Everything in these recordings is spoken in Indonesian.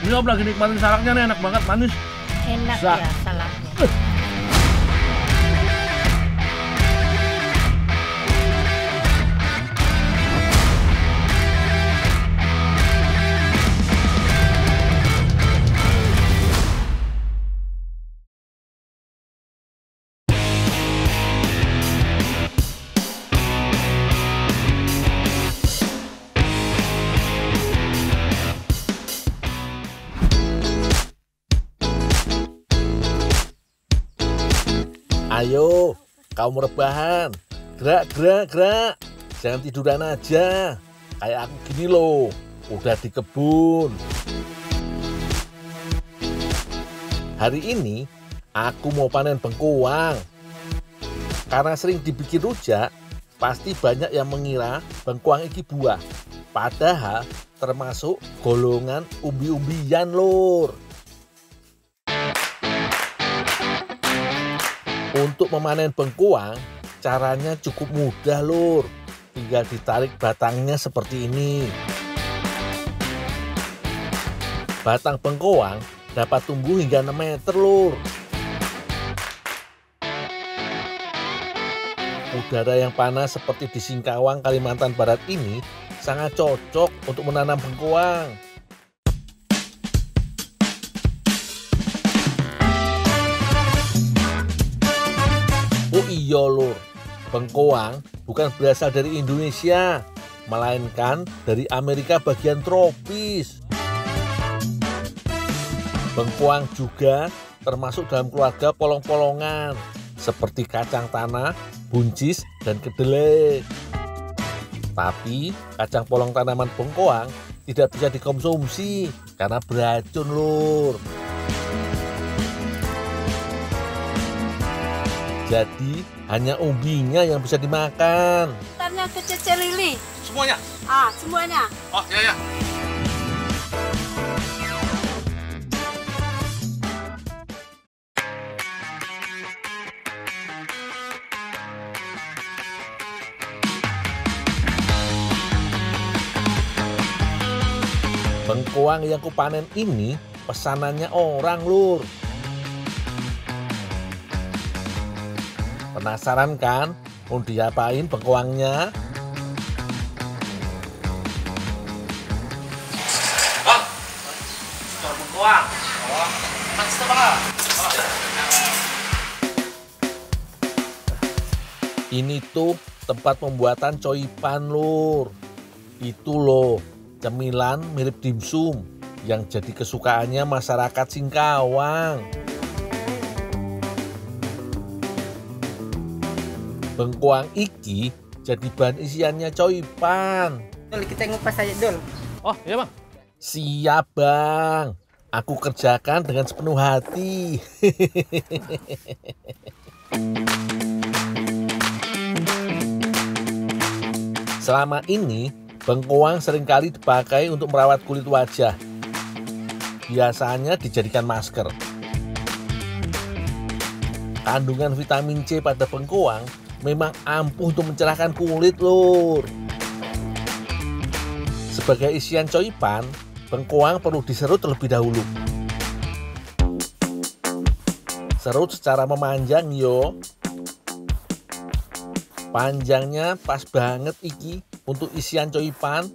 Ini Om lagi nikmatin salaknya nih, enak banget, manis. Enak Sa- ya salaknya. Ayo, kaum rebahan, gerak. Jangan tiduran aja. Kayak aku gini loh, udah di kebun. Hari ini, aku mau panen bengkoang. Karena sering dibikin rujak, pasti banyak yang mengira bengkoang iki buah. Padahal termasuk golongan umbi-umbian lur. Untuk memanen bengkoang, caranya cukup mudah lur. Tinggal ditarik batangnya seperti ini. Batang bengkoang dapat tumbuh hingga 6 meter lur. Udara yang panas seperti di Singkawang, Kalimantan Barat ini sangat cocok untuk menanam bengkoang. Oh iya lur, bengkoang bukan berasal dari Indonesia, melainkan dari Amerika bagian tropis. Bengkoang juga termasuk dalam keluarga polong-polongan, seperti kacang tanah, buncis, dan kedelai. Tapi kacang polong tanaman bengkoang tidak bisa dikonsumsi karena beracun lur. Jadi hanya umbinya yang bisa dimakan. Tanya ke Cece Lili. Semuanya? Semuanya. Oh, ya. Bengkoang yang kupanen ini pesanannya orang lur. Penasaran kan? Mau diapain bengkoangnya? Bang, store bengkoang. Oh, mas Bang. Ini tuh tempat pembuatan coipan lur. Itu loh, cemilan mirip dimsum yang jadi kesukaannya masyarakat Singkawang. Bengkoang iki jadi bahan isiannya coipan. Dul, kita ngupas aja Dul. Oh, iya Bang. Siap bang, aku kerjakan dengan sepenuh hati. Selama ini, bengkoang seringkali dipakai untuk merawat kulit wajah. Biasanya dijadikan masker. Kandungan vitamin C pada bengkoang memang ampuh untuk mencerahkan kulit lur. Sebagai isian coipan, bengkoang perlu diserut terlebih dahulu. Serut secara memanjang yo. Panjangnya pas banget iki untuk isian coipan.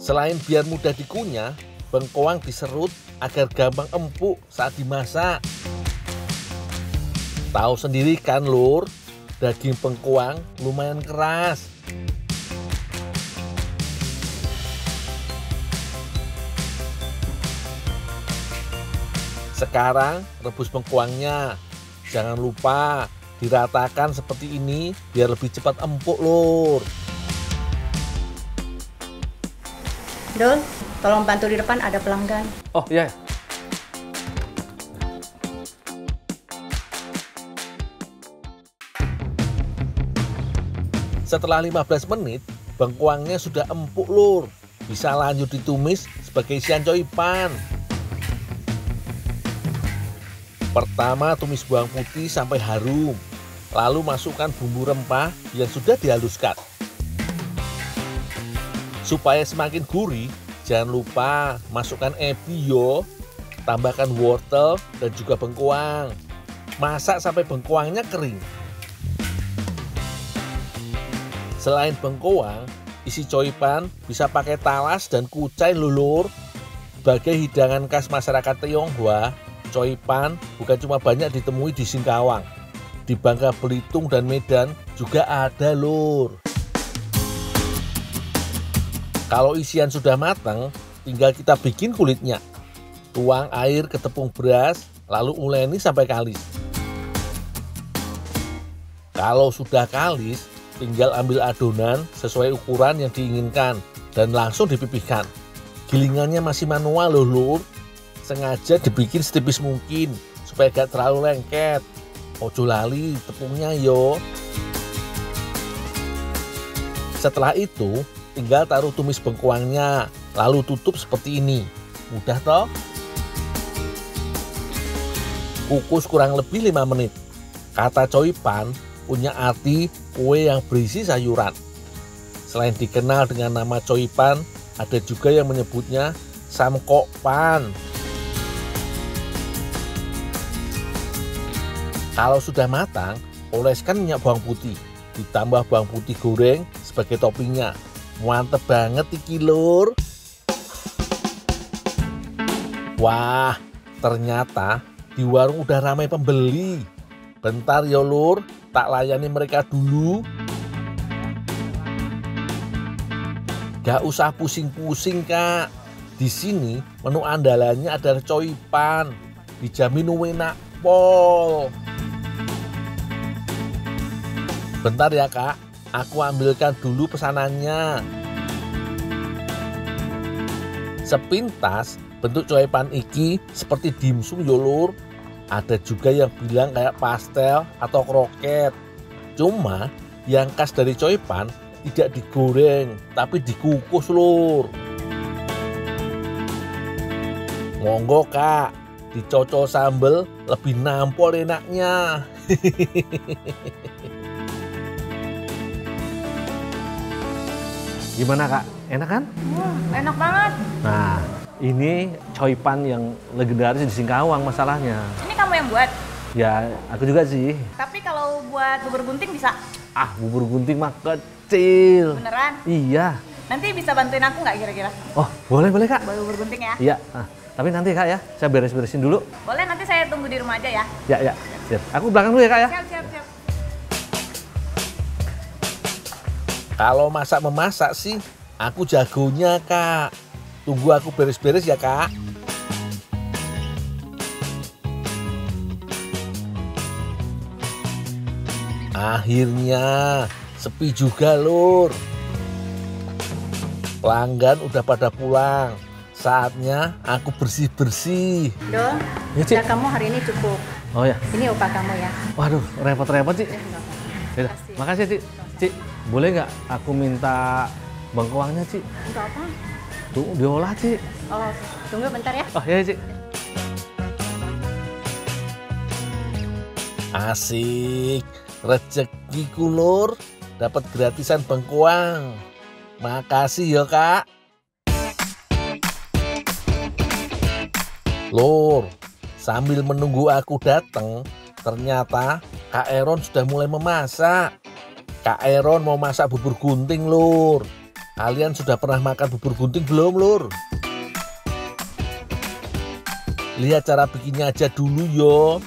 Selain biar mudah dikunyah, bengkoang diserut agar gampang empuk saat dimasak. Tahu sendiri kan lur, daging bengkoang lumayan keras. Sekarang rebus bengkoangnya. Jangan lupa diratakan seperti ini biar lebih cepat empuk lur. Dul, tolong bantu di depan ada pelanggan. Oh, iya. Setelah 15 menit, bengkoangnya sudah empuk lur. Bisa lanjut ditumis sebagai isian coipan. Pertama tumis bawang putih sampai harum. Lalu masukkan bumbu rempah yang sudah dihaluskan. Supaya semakin gurih, Jangan lupa masukkan ebi yo, tambahkan wortel dan juga bengkoang. Masak sampai bengkoangnya kering. Selain bengkoang, isi coipan bisa pakai talas dan kucai lulur. Sebagai hidangan khas masyarakat Tionghoa, coipan bukan cuma banyak ditemui di Singkawang. Di Bangka Belitung dan Medan juga ada lur. Kalau isian sudah matang, tinggal kita bikin kulitnya. Tuang air ke tepung beras, lalu uleni sampai kalis. Kalau sudah kalis, tinggal ambil adonan sesuai ukuran yang diinginkan dan langsung dipipihkan. Gilingannya masih manual loh lur. Sengaja dibikin setipis mungkin supaya gak terlalu lengket. Ojo lali tepungnya yo. Setelah itu, tinggal taruh tumis bengkoangnya, lalu tutup seperti ini. Mudah toh? Kukus kurang lebih 5 menit. Kata coipan punya arti kue yang berisi sayuran. Selain dikenal dengan nama coipan, ada juga yang menyebutnya samkokpan. Kalau sudah matang, oleskan minyak bawang putih, ditambah bawang putih goreng sebagai toppingnya. Mantep banget iki lur. Wah, ternyata di warung udah ramai pembeli. Bentar ya lur, tak layani mereka dulu. Gak usah pusing-pusing kak. Di sini menu andalannya adalah coipan. Dijamin enak pol. Bentar ya kak, aku ambilkan dulu pesanannya. Sepintas bentuk coipan iki seperti dimsum yo lur. Ada juga yang bilang kayak pastel atau kroket. Cuma yang khas dari coipan tidak digoreng tapi dikukus lur. Monggo kak, dicocol sambel lebih nampol enaknya. Gimana kak? Enak kan? Enak banget. Nah, ini coipan yang legendaris di Singkawang masalahnya. Ini kamu yang buat? Ya, aku juga sih. Tapi kalau buat bubur gunting bisa? Ah, bubur gunting mah kecil. Beneran? Iya. Nanti bisa bantuin aku nggak kira-kira? Oh, boleh kak. Buat bubur gunting ya? Iya. Nah, tapi nanti kak ya, saya beres-beresin dulu. Boleh, nanti saya tunggu di rumah aja ya? Ya. Siap. Aku belakang dulu ya kak ya. Siap. Kalau masak-memasak sih, aku jagonya kak. Tunggu aku beres-beres ya kak. Akhirnya sepi juga lur. Pelanggan udah pada pulang. Saatnya aku bersih-bersih. Dol, Ya, Cik. udah kamu hari ini cukup. Oh ya. Ini upah kamu ya. Waduh, repot-repot Cik. Nggak apa-apa. Yaudah, makasih Cik. Cik, boleh nggak aku minta bengkoangnya Cik? Untuk apa? Tuh, diolah Cik. Oh, tunggu bentar ya. Oh iya Cik. Asik, rezeki kulur, dapat gratisan bengkoang. Makasih ya kak. Lur, sambil menunggu aku datang, ternyata Kak Eron sudah mulai memasak. Kak Eron mau masak bubur gunting lur. Kalian sudah pernah makan bubur gunting belum lur? Lihat cara bikinnya aja dulu yo.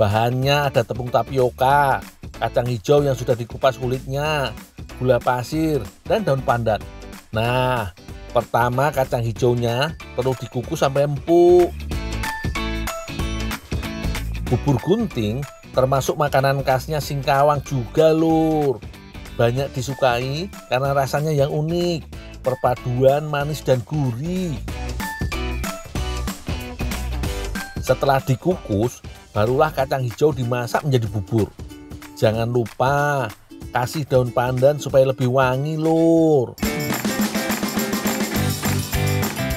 Bahannya ada tepung tapioka, kacang hijau yang sudah dikupas kulitnya, gula pasir, dan daun pandan. Nah, pertama kacang hijaunya perlu dikukus sampai empuk. Bubur gunting termasuk makanan khasnya Singkawang juga lur. Banyak disukai karena rasanya yang unik, perpaduan manis dan gurih. Setelah dikukus, barulah kacang hijau dimasak menjadi bubur. Jangan lupa kasih daun pandan supaya lebih wangi lur.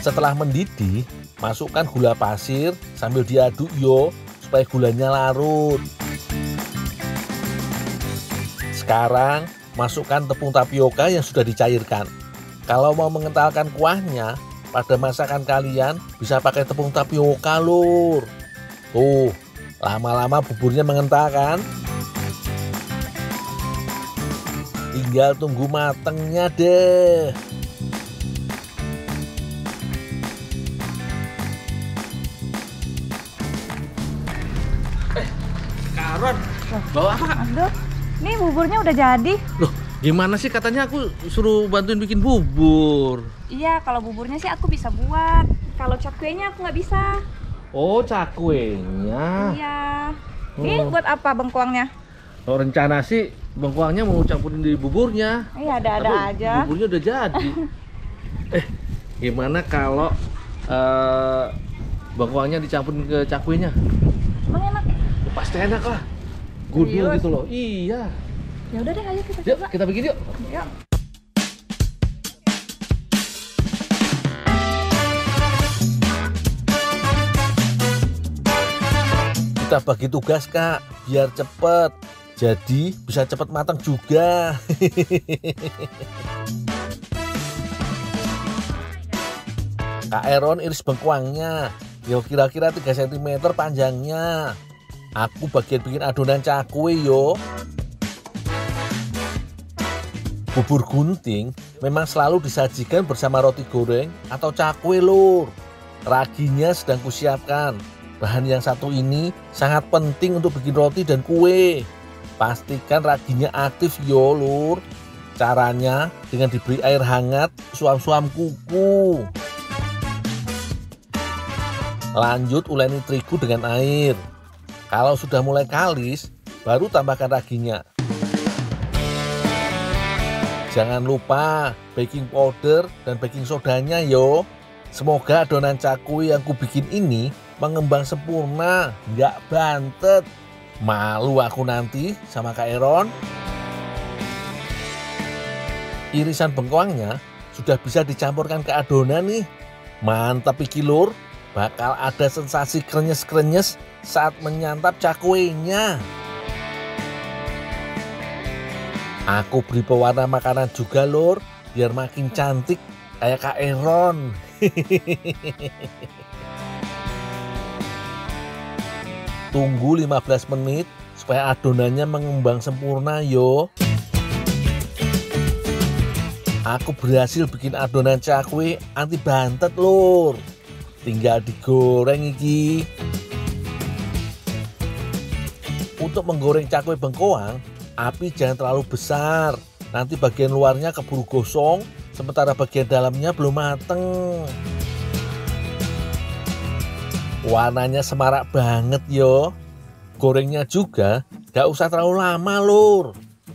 Setelah mendidih, masukkan gula pasir sambil diaduk yo supaya gulanya larut. Sekarang masukkan tepung tapioka yang sudah dicairkan. Kalau mau mengentalkan kuahnya, pada masakan kalian bisa pakai tepung tapioka lur. Tuh, lama-lama buburnya mengental kan? Tinggal tunggu matengnya deh. Karon, bawa apa? Aduh, nih buburnya udah jadi. Loh, gimana sih katanya aku suruh bantuin bikin bubur? Iya, kalau buburnya sih aku bisa buat. Kalau cakwenya aku nggak bisa. Oh, cakwenya. Iya. Nih buat apa bengkoangnya? Kalau rencana sih bengkoangnya mau campurin di buburnya. Iya, ada-ada Tapi aja. buburnya udah jadi. Gimana kalau bengkoangnya dicampurin ke cakwenya? Emang enak? Ya, pasti enak lah. Gudul Serius? gitu loh. Iya. Ya udah deh, ayo kita Yuk, coba. kita bikin yuk. Yuk. Kita bagi tugas kak, biar cepet. Jadi bisa cepet matang juga. Kak Eron iris bengkoangnya. Yo kira-kira 3 cm panjangnya. Aku bagian bikin adonan cakwe yo. Bubur gunting memang selalu disajikan bersama roti goreng atau cakwe lur. Raginya sedang kusiapkan. Bahan yang satu ini sangat penting untuk bikin roti dan kue. Pastikan raginya aktif yo lur. Caranya dengan diberi air hangat suam-suam kuku. Lanjut uleni terigu dengan air. Kalau sudah mulai kalis, baru tambahkan raginya. Jangan lupa baking powder dan baking sodanya yo. Semoga adonan cakwe yang ku bikin ini mengembang sempurna, nggak bantet. Malu aku nanti sama Kak Eron. Irisan bengkoangnya sudah bisa dicampurkan ke adonan nih. Mantap iki lur, bakal ada sensasi krenyes-krenyes saat menyantap cakwenya. Aku beri pewarna makanan juga lur, biar makin cantik kayak Kak Eron. Tunggu 15 menit supaya adonannya mengembang sempurna yo. Aku berhasil bikin adonan cakwe anti bantet lur. Tinggal digoreng iki. Untuk menggoreng cakwe bengkoang, api jangan terlalu besar. Nanti bagian luarnya keburu gosong, sementara bagian dalamnya belum mateng. Warnanya semarak banget yo. Gorengnya juga gak usah terlalu lama lur.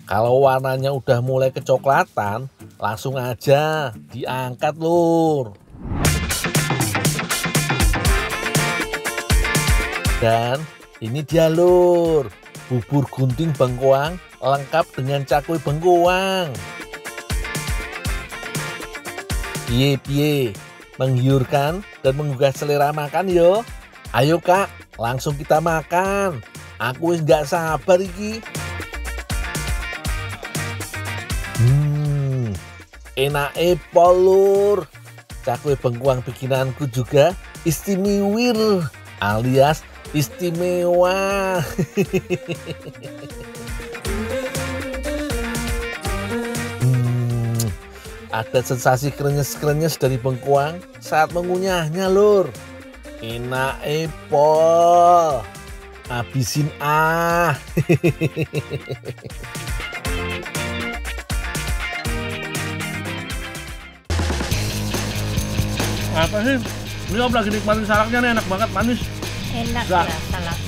Kalau warnanya udah mulai kecoklatan, langsung aja diangkat lur. Dan ini dia lur, bubur gunting bengkoang lengkap dengan cakwe bengkoang. Piye, menggiurkan dan menggugah selera makan yo. Ayo kak, langsung kita makan. Aku wis gak sabar iki. Enak pol lur. Cakwe bengkoang bikinanku juga istimewir alias istimewa. Ada sensasi krenyes-krenyes dari bengkoang saat mengunyahnya lur. Enak pol. Habisin ah. Apa sih? Ini om lagi nikmatin salaknya nih, enak banget, manis. Enak Zak. ya salad.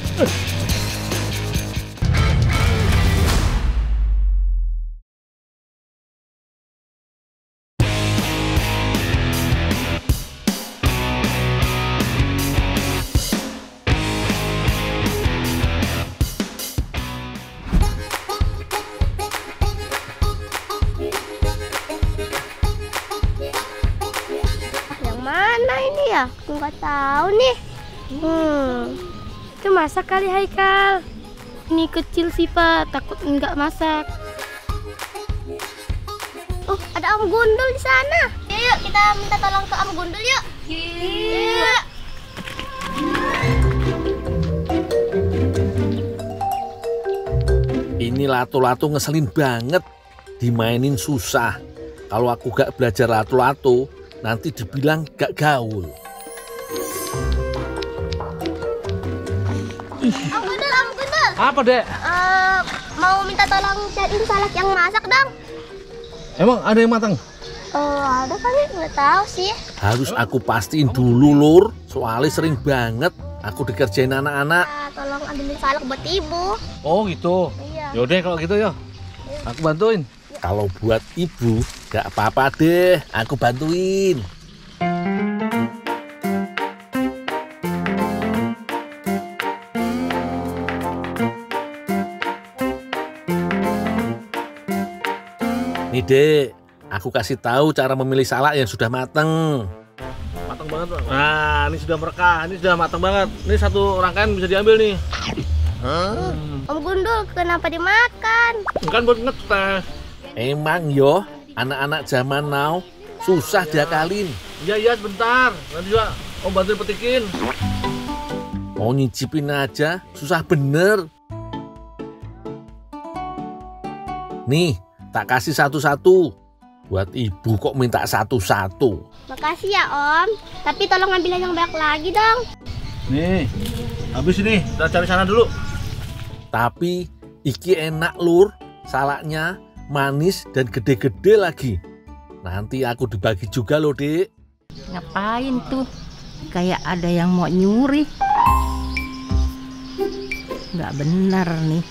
Yang mana ini ya? Aku nggak tahu nih. Itu masak kali Haikal. Ini kecil sih Pak, takut nggak masak. Oh, ada Om Gundul di sana. yuk kita minta tolong ke Om Gundul yuk. Yuk. Ini lato-lato ngeselin banget, dimainin susah. Kalau aku gak belajar lato-lato, nanti dibilang gak gaul. Om Gundul. Apa, Dek? Mau minta tolong cariin salak yang masak dong. Emang ada yang matang? Ada kali, nggak tahu sih. Harus aku pastiin dulu, Lur. Soalnya sering banget aku dikerjain anak-anak. Tolong ambilin salak buat ibu. Oh gitu. Iya. Yaudah kalau gitu yo. Aku bantuin. Kalau buat ibu, gak apa-apa deh, aku bantuin. Nih Dek, aku kasih tahu cara memilih salak yang sudah mateng. Matang banget, Bang. Nah, ini sudah merekah, ini sudah matang banget. Ini satu rangkaian bisa diambil nih. Om Gundul, kenapa dimakan? Kan buat ngeteh. Emang yo, anak-anak zaman now susah diakalin. Iya, sebentar. Nanti juga Om bantuin petikin. Mau nyicipin aja, susah bener. Nih, tak kasih satu-satu. Buat ibu kok minta satu-satu. Makasih ya Om. Tapi tolong ambil yang banyak lagi dong. Nih, habis ini. Kita cari sana dulu. Tapi iki enak Lur, salaknya manis dan gede-gede lagi. Nanti aku dibagi juga loh Dek. Ngapain tuh? Kayak ada yang mau nyuri. Nggak benar nih.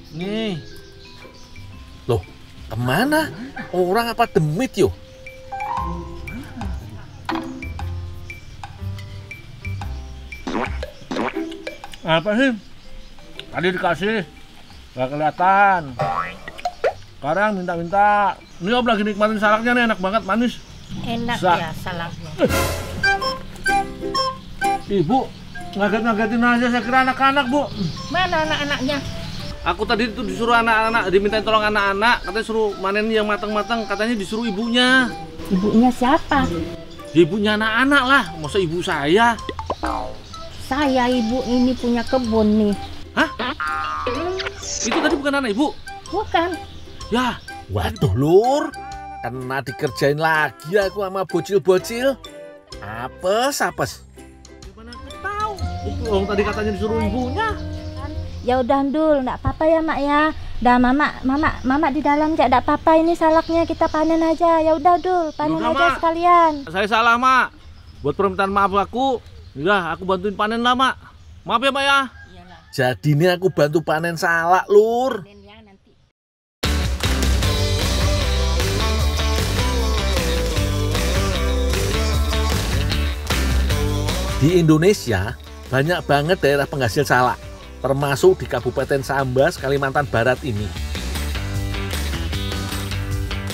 Nih. Loh, kemana? Orang apa demit yo? Apa sih? Tadi dikasih. Gak kelihatan. Sekarang minta-minta. Ini Om lagi nikmatin salaknya nih, enak banget, manis. Enak Sa- ya salaknya. Ibu, ngaget-ngagetin aja, saya kira anak-anak, Bu. Mana anak-anaknya? Aku tadi itu disuruh anak-anak, dimintain tolong anak-anak, katanya suruh manen yang matang-matang, katanya disuruh ibunya. Ibunya siapa? Ibunya anak-anak lah, masa ibu saya? Saya ibu ini punya kebun nih. Hah? Itu tadi bukan anak ibu? Bukan. Ya, Waduh Lur, kena dikerjain lagi aku sama bocil-bocil. Apes. gimana aku tahu? Itu orang tadi katanya disuruh ibunya. Ya udah Ndul, enggak apa-apa ya Mak ya. Dah mama di dalam aja, enggak apa-apa ini salaknya kita panen aja. Ya udah Dul, panen Yaudah, aja Mak. sekalian. Saya salah, Mak. Buat permintaan maaf aku, udah aku bantuin panen lah, Mak. Maaf ya, Mak ya. Jadi ini aku bantu panen salak Lur. Di Indonesia banyak banget daerah penghasil salak, termasuk di Kabupaten Sambas, Kalimantan Barat ini.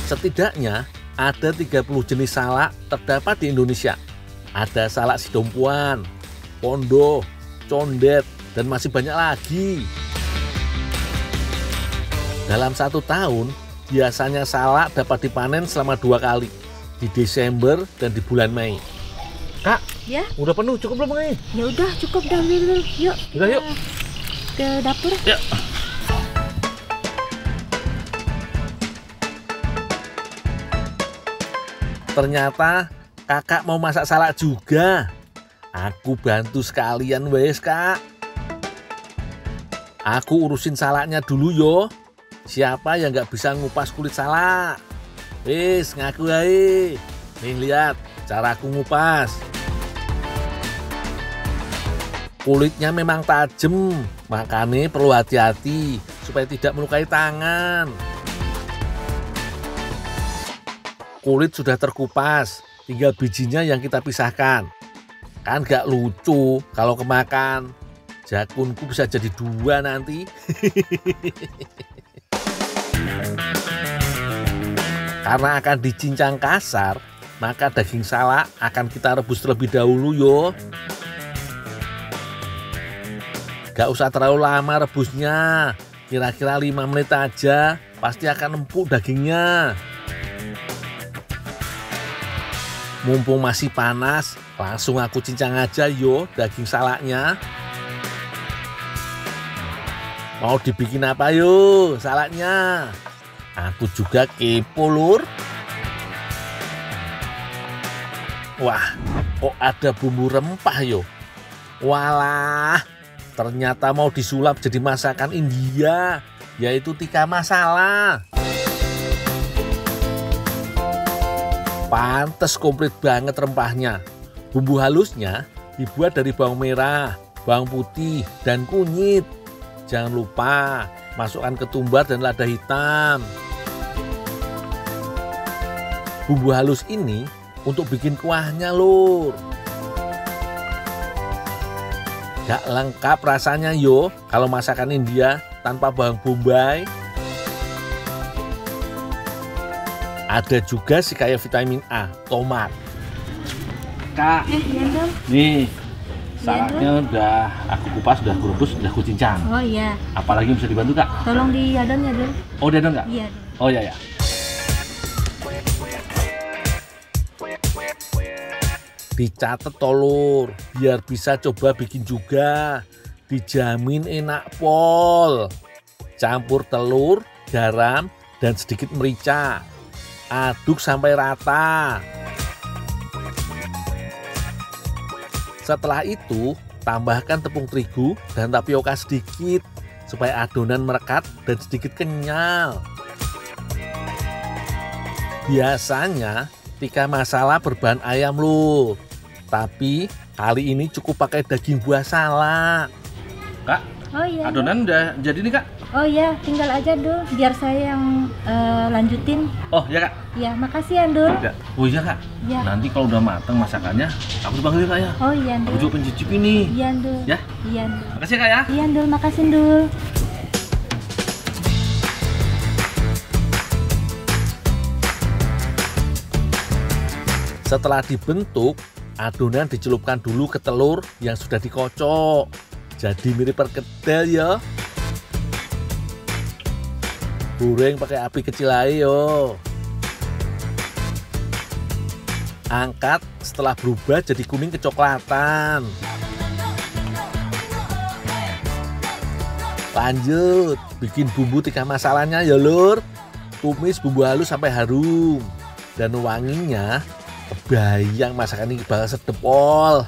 Setidaknya ada 30 jenis salak terdapat di Indonesia. Ada salak sidompuan, pondo, condet, dan masih banyak lagi. Dalam 1 tahun, biasanya salak dapat dipanen selama 2 kali, di Desember dan di bulan Mei. Kak, Ya? udah penuh, cukup belum ini? Ya udah cukup dah Dul. Yuk Udah yuk. ke dapur. Ya. Ternyata kakak mau masak salak juga. Aku bantu sekalian wes kak. Aku urusin salaknya dulu yo. Siapa yang nggak bisa ngupas kulit salak? Wes ngaku ae. Nih lihat cara aku ngupas. Kulitnya memang tajam, makanya perlu hati-hati supaya tidak melukai tangan. Kulit sudah terkupas, tinggal bijinya yang kita pisahkan. Kan gak lucu kalau kemakan. Jakunku bisa jadi 2 nanti. Karena akan dicincang kasar, maka daging salak akan kita rebus terlebih dahulu yo. Gak usah terlalu lama rebusnya, Kira-kira 5 menit aja pasti akan empuk dagingnya. Mumpung masih panas, langsung aku cincang aja yo daging salaknya. Mau dibikin apa yo salaknya? Aku juga kepo lur. Wah, kok ada bumbu rempah yo. Walah, ternyata mau disulap jadi masakan India, yaitu tikka masala. Pantes komplit banget rempahnya. Bumbu halusnya dibuat dari bawang merah, bawang putih, dan kunyit. Jangan lupa masukkan ketumbar dan lada hitam. Bumbu halus ini untuk bikin kuahnya lur. Gak lengkap rasanya yo kalau masakan India tanpa bawang bombay. Ada juga si kaya vitamin A, tomat. Kak, nih salaknya udah aku kupas, udah aku rebus, udah aku cincang. Oh iya, Apalagi bisa dibantu kak? tolong diadon ya Dul. Oh udah ada nggak? Iya. Oh ya ya. Dicatat tolur, biar bisa coba bikin juga. Dijamin enak pol. Campur telur, garam, dan sedikit merica. Aduk sampai rata. Setelah itu, tambahkan tepung terigu dan tapioka sedikit supaya adonan merekat dan sedikit kenyal. Biasanya tikka masala berbahan ayam lur, tapi kali ini cukup pakai daging buah salak. Kak, Oh iya. adonan udah jadi nih kak? Oh iya, tinggal aja Dul, biar saya yang lanjutin. Oh ya kak. Ya, makasih ya Dul. Ya. Oh iya kak. Ya. Nanti kalau udah matang masakannya, aku dipanggil kak ya. Oh iya Aku Dul. juga pengen cicip ini. Iya Dul. Ya. Iya Dul. Makasih kak ya. Iya Dul, makasih Dul. Setelah dibentuk, adonan dicelupkan dulu ke telur yang sudah dikocok. Jadi mirip perkedel ya. Goreng pakai api kecil aja yo. Angkat setelah berubah jadi kuning kecoklatan. Lanjut, bikin bumbu tikka masalanya ya lur. Tumis bumbu halus sampai harum. Dan wanginya kebayang masakan ini bakal sedep pol.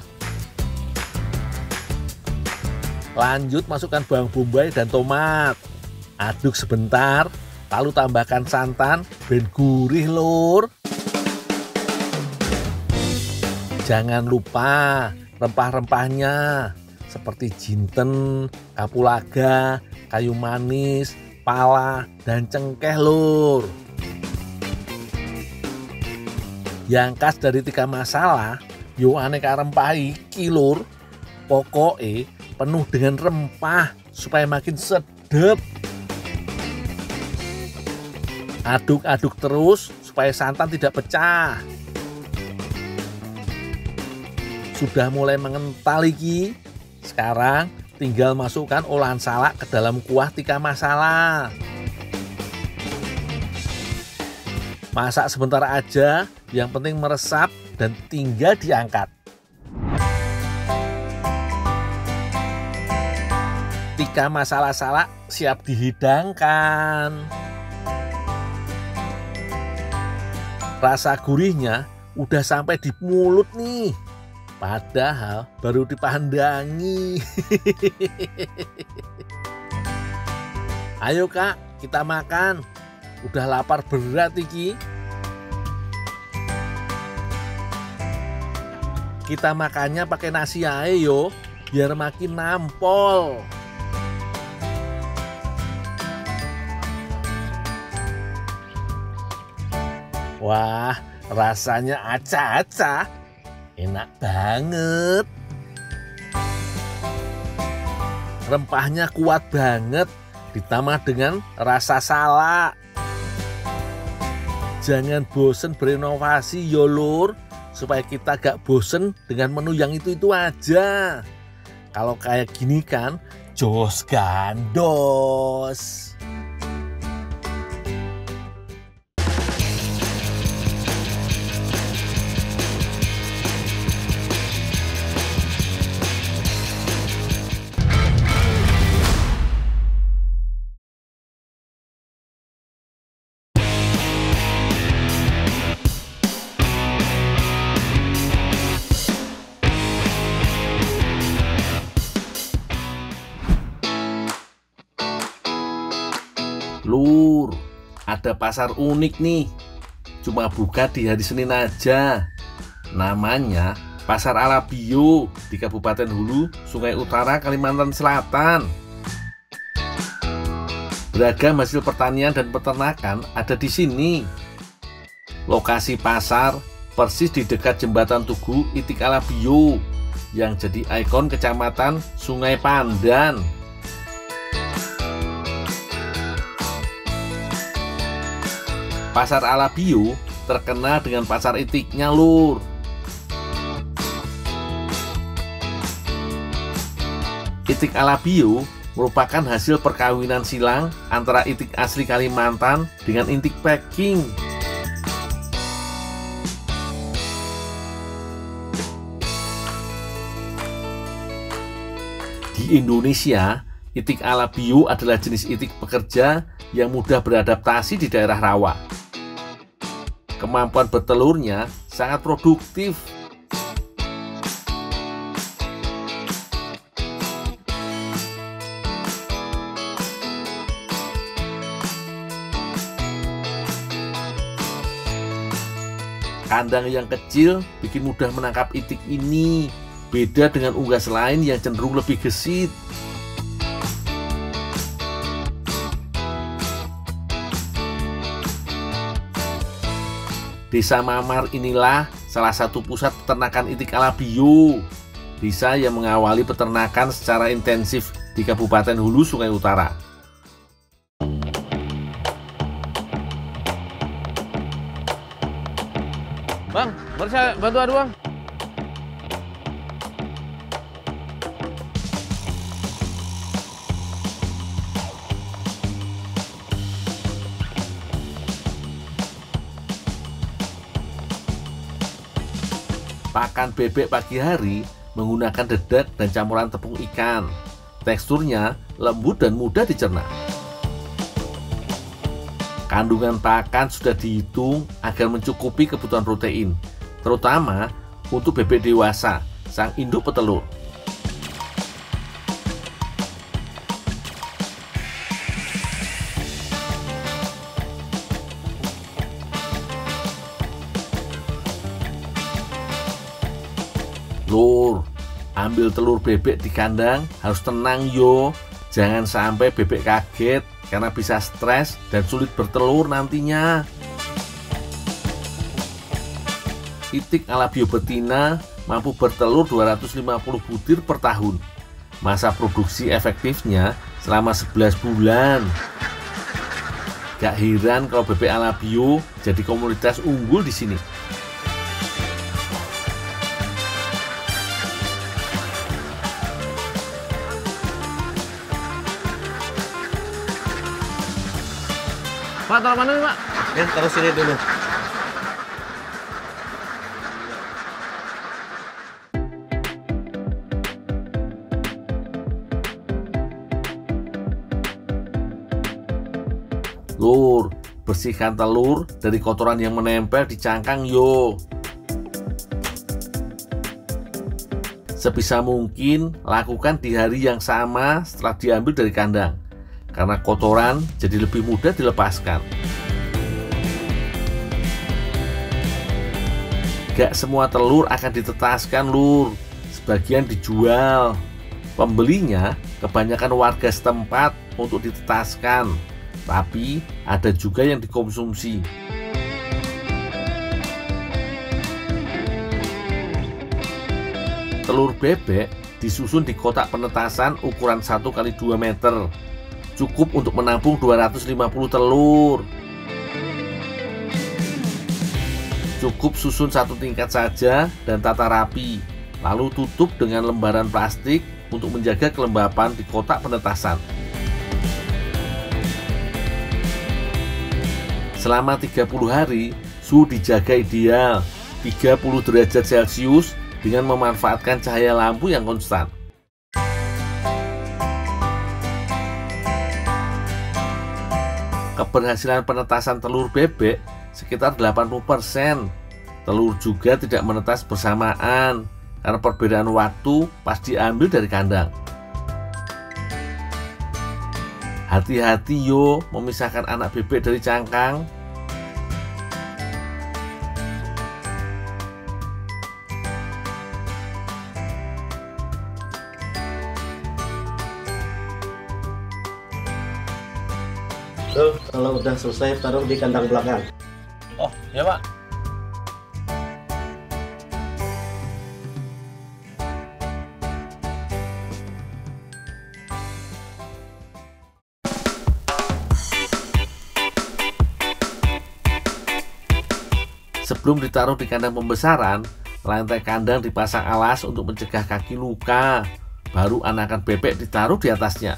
Lanjut masukkan bawang bombay dan tomat. Aduk sebentar, lalu tambahkan santan ben gurih lur. Jangan lupa rempah-rempahnya seperti jinten, kapulaga, kayu manis, pala, dan cengkeh lur. Yang khas dari tikka masala, yo aneka rempah iki lur. Pokoknya penuh dengan rempah supaya makin sedep. Aduk-aduk terus supaya santan tidak pecah. Sudah mulai mengental iki. Sekarang tinggal masukkan olahan salak ke dalam kuah tikka masala. Masak sebentar aja, yang penting meresap dan tinggal diangkat. Tikka masala salak siap dihidangkan. Rasa gurihnya udah sampai di mulut nih. Padahal baru dipandangi. Ayo kak, kita makan. Udah lapar berat iki. Kita makannya pakai nasi aja yo, biar makin nampol. Wah, rasanya acah-acah. Enak banget. Rempahnya kuat banget, ditambah dengan rasa salak. Jangan bosen berinovasi yo lur, supaya kita gak bosen dengan menu yang itu-itu aja. Kalau kayak gini kan, Jos gandos. Lur, ada pasar unik nih. Cuma buka di hari Senin aja. Namanya Pasar Alabio di Kabupaten Hulu, Sungai Utara, Kalimantan Selatan. Beragam hasil pertanian dan peternakan ada di sini. Lokasi pasar persis di dekat jembatan Tugu Itik Alabio yang jadi ikon kecamatan Sungai Pandan. Pasar Alabio terkenal dengan pasar itiknya, Lur. Itik Alabio merupakan hasil perkawinan silang antara itik asli Kalimantan dengan itik Peking. Di Indonesia, itik Alabio adalah jenis itik pekerja yang mudah beradaptasi di daerah rawa. Kemampuan bertelurnya sangat produktif. Kandang yang kecil bikin mudah menangkap itik ini. Beda dengan unggas lain yang cenderung lebih gesit. Desa Mamar inilah salah satu pusat peternakan itik Alabio. Desa yang mengawali peternakan secara intensif di Kabupaten Hulu, Sungai Utara. Bang, boleh saya bantu adu, Bang? Pakan bebek pagi hari menggunakan dedak dan campuran tepung ikan. Teksturnya lembut dan mudah dicerna. Kandungan pakan sudah dihitung agar mencukupi kebutuhan protein, terutama untuk bebek dewasa, sang induk petelur. Lur, ambil telur bebek di kandang harus tenang yo. Jangan sampai bebek kaget karena bisa stres dan sulit bertelur nantinya. Itik Alabio betina mampu bertelur 250 butir per tahun. Masa produksi efektifnya selama 11 bulan. Gak heran kalau bebek Alabio jadi komoditas unggul di sini. Pak, taruh mana nih, Pak? Ya, taruh sini dulu. Lur, bersihkan telur dari kotoran yang menempel di cangkang yo. Sebisa mungkin lakukan di hari yang sama setelah diambil dari kandang, karena kotoran jadi lebih mudah dilepaskan. Gak semua telur akan ditetaskan, Lur. Sebagian dijual. Pembelinya kebanyakan warga setempat untuk ditetaskan, tapi ada juga yang dikonsumsi. Telur bebek disusun di kotak penetasan ukuran 1x2 meter. Cukup untuk menampung 250 telur. Cukup susun satu tingkat saja dan tata rapi. Lalu tutup dengan lembaran plastik untuk menjaga kelembapan di kotak penetasan. Selama 30 hari, suhu dijaga ideal 30 derajat Celcius dengan memanfaatkan cahaya lampu yang konstan. Keberhasilan penetasan telur bebek sekitar 80%. Telur juga tidak menetas bersamaan karena perbedaan waktu pas diambil dari kandang. Hati-hati yo memisahkan anak bebek dari cangkang. Tuh, kalau udah selesai taruh di kandang belakang. Oh, ya Pak. Sebelum ditaruh di kandang pembesaran, lantai kandang dipasang alas untuk mencegah kaki luka. Baru anakan bebek ditaruh di atasnya.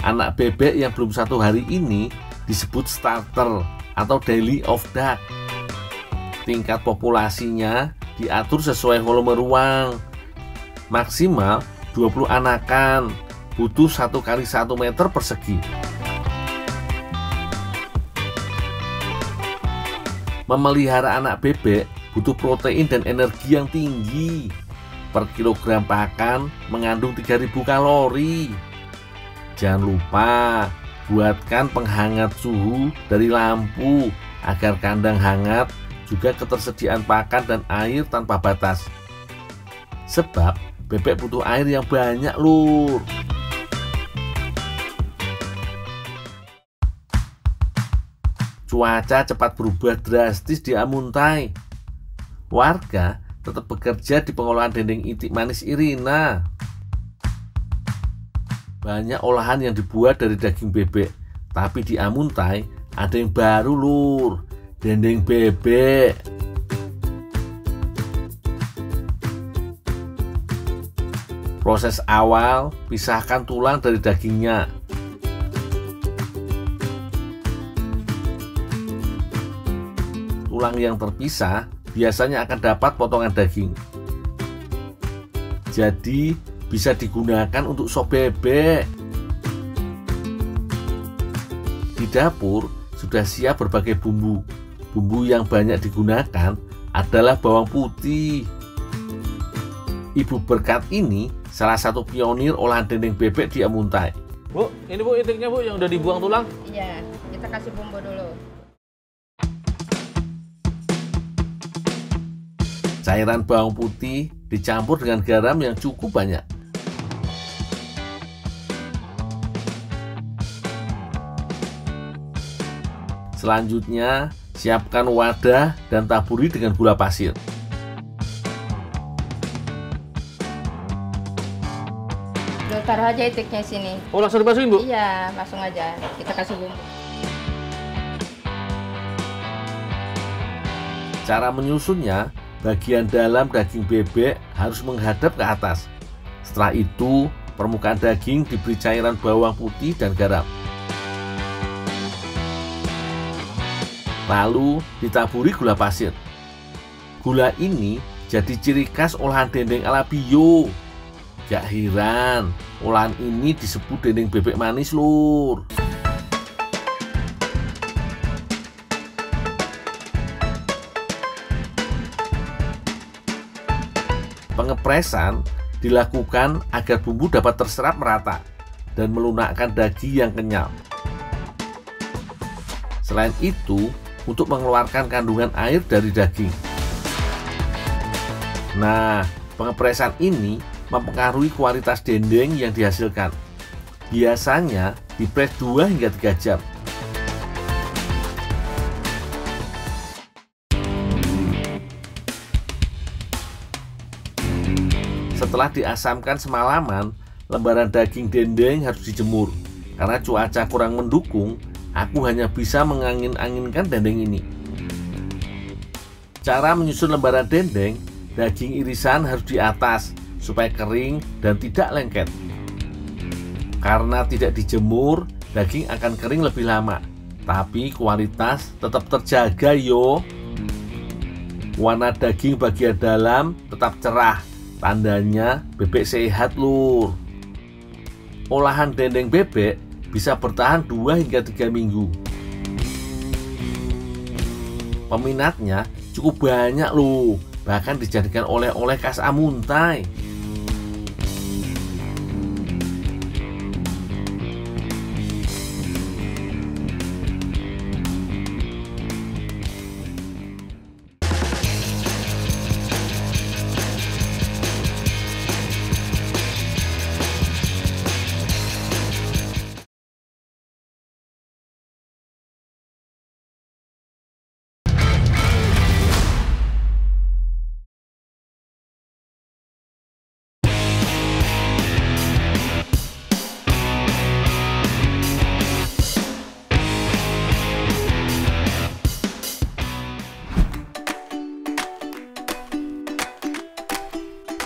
Anak bebek yang belum 1 hari ini disebut starter atau daily of duck. Tingkat populasinya diatur sesuai volume ruang. Maksimal 20 anakan, butuh 1 kali 1 meter persegi. Memelihara anak bebek butuh protein dan energi yang tinggi. Per kilogram pakan mengandung 3000 kalori. Jangan lupa buatkan penghangat suhu dari lampu agar kandang hangat, juga ketersediaan pakan dan air tanpa batas. Sebab bebek butuh air yang banyak, lur. Cuaca cepat berubah drastis di Amuntai. Warga tetap bekerja di pengolahan dendeng itik manis Irina. Banyak olahan yang dibuat dari daging bebek, tapi di Amuntai ada yang baru, lur. Dendeng bebek. Proses awal, pisahkan tulang dari dagingnya. Tulang yang terpisah biasanya akan dapat potongan daging. Jadi bisa digunakan untuk sop bebek. Di dapur sudah siap berbagai bumbu. Bumbu yang banyak digunakan adalah bawang putih. Ibu Berkat ini salah satu pionir olahan dendeng bebek di Amuntai. Bu, ini Bu itiknya Bu yang udah dibuang tulang. Iya, kita kasih bumbu dulu. Cairan bawang putih dicampur dengan garam yang cukup banyak. Selanjutnya, siapkan wadah dan taburi dengan gula pasir. Taruh aja itiknya sini. Oh, langsung dimasukin Bu? Iya, langsung aja. Kita kasih bumbu. Cara menyusunnya, bagian dalam daging bebek harus menghadap ke atas. Setelah itu, permukaan daging diberi cairan bawang putih dan garam. Lalu ditaburi gula pasir. Gula ini jadi ciri khas olahan dendeng ala bio. Gak heran, olahan ini disebut dendeng bebek manis, lur. Pengepresan dilakukan agar bumbu dapat terserap merata dan melunakkan daging yang kenyal. Selain itu, untuk mengeluarkan kandungan air dari daging. Nah, pengepresan ini mempengaruhi kualitas dendeng yang dihasilkan. Biasanya dipres 2 hingga 3 jam. Setelah diasamkan semalaman, lembaran daging dendeng harus dijemur. Karena cuaca kurang mendukung, aku hanya bisa mengangin-anginkan dendeng ini. Cara menyusun lembaran dendeng daging irisan harus di atas supaya kering dan tidak lengket. Karena tidak dijemur, daging akan kering lebih lama, tapi kualitas tetap terjaga yo. Warna daging bagian dalam tetap cerah, tandanya bebek sehat lur. Olahan dendeng bebek bisa bertahan 2 hingga 3 minggu. Peminatnya cukup banyak loh, bahkan dijadikan oleh-oleh khas Amuntai.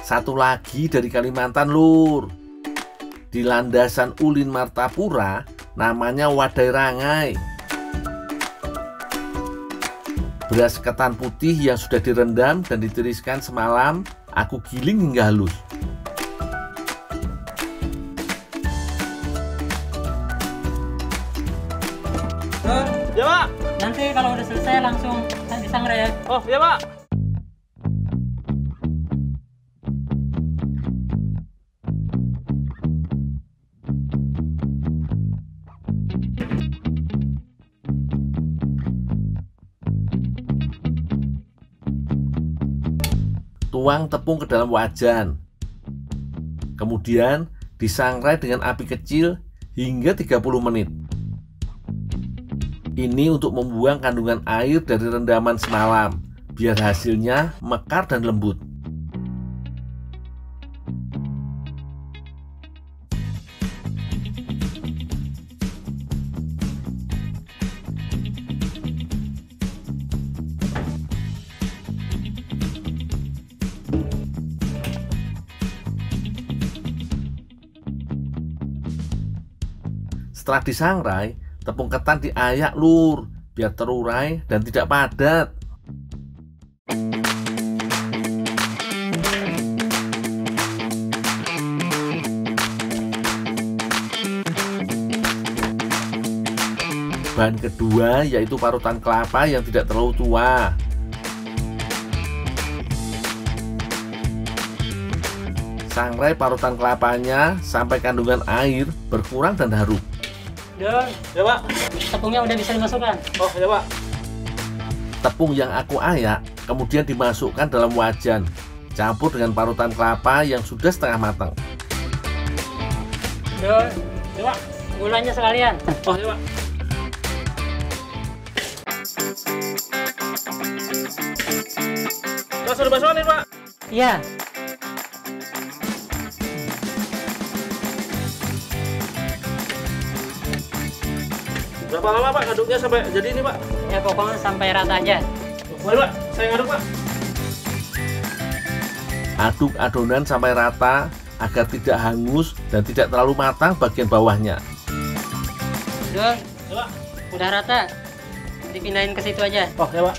Satu lagi dari Kalimantan lur. Di landasan Ulin Martapura namanya Wadai Rangai. Beras ketan putih yang sudah direndam dan ditiriskan semalam aku giling hingga halus. Ya Pak. Nanti kalau udah selesai langsung disangrai ya. Oh ya Pak. Tuang tepung ke dalam wajan. Kemudian disangrai dengan api kecil hingga 30 menit. Ini untuk membuang kandungan air dari rendaman semalam, biar hasilnya mekar dan lembut. Setelah disangrai, tepung ketan diayak lur, biar terurai dan tidak padat. Bahan kedua yaitu parutan kelapa yang tidak terlalu tua. Sangrai parutan kelapanya sampai kandungan air berkurang dan harum. Ya Pak, tepungnya udah bisa dimasukkan. Oh ya Pak. Tepung yang aku ayak kemudian dimasukkan dalam wajan, campur dengan parutan kelapa yang sudah setengah matang. Ya Pak, gulanya sekalian. Oh ya Pak. Mas udah basuhan Pak? Iya. Berapa lama Pak ngaduknya sampai jadi ini Pak? Ya pokoknya sampai rata aja. Boleh Pak, saya ngaduk Pak. Aduk adonan sampai rata agar tidak hangus dan tidak terlalu matang bagian bawahnya. Udah, Pak. Udah rata. Dipindahin ke situ aja. Oh ya Pak.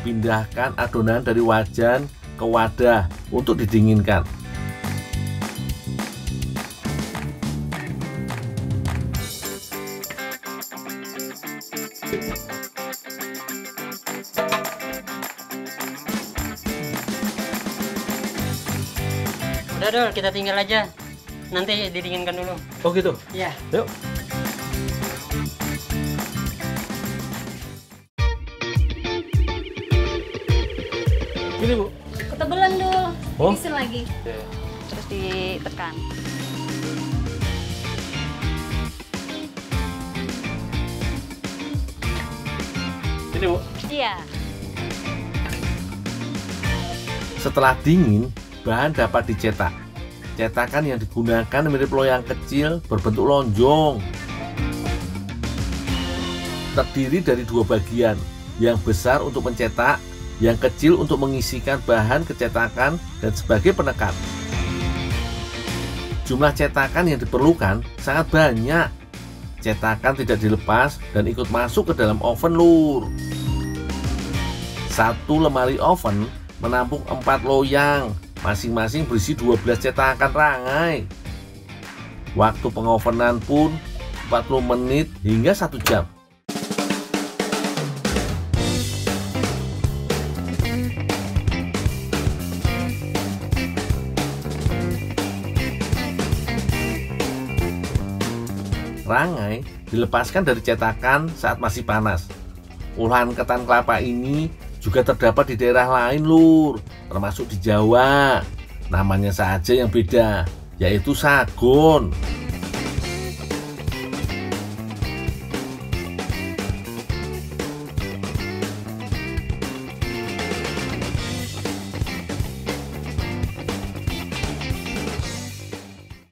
Pindahkan adonan dari wajan ke wadah untuk didinginkan. Udah Dul, kita tinggal aja. Nanti didinginkan dulu. Oh gitu? Iya. Yuk. Gini Bu. Ketebelan dulu. Oh. Tirisin lagi. Terus ditekan. Ini Bu. Iya. Setelah dingin, bahan dapat dicetak. Cetakan yang digunakan mirip loyang kecil berbentuk lonjong. terdiri dari dua bagian, yang besar untuk mencetak, yang kecil untuk mengisikan bahan kecetakan dan sebagai penekan. Jumlah cetakan yang diperlukan sangat banyak. Cetakan tidak dilepas dan ikut masuk ke dalam oven, Lur. Satu lemari oven menampung 4 loyang, masing-masing berisi 12 cetakan rangai. Waktu pengovenan pun 40 menit hingga 1 jam. Rangai dilepaskan dari cetakan saat masih panas. Olahan ketan kelapa ini juga terdapat di daerah lain, Lur, termasuk di Jawa. Namanya saja yang beda, yaitu sagon.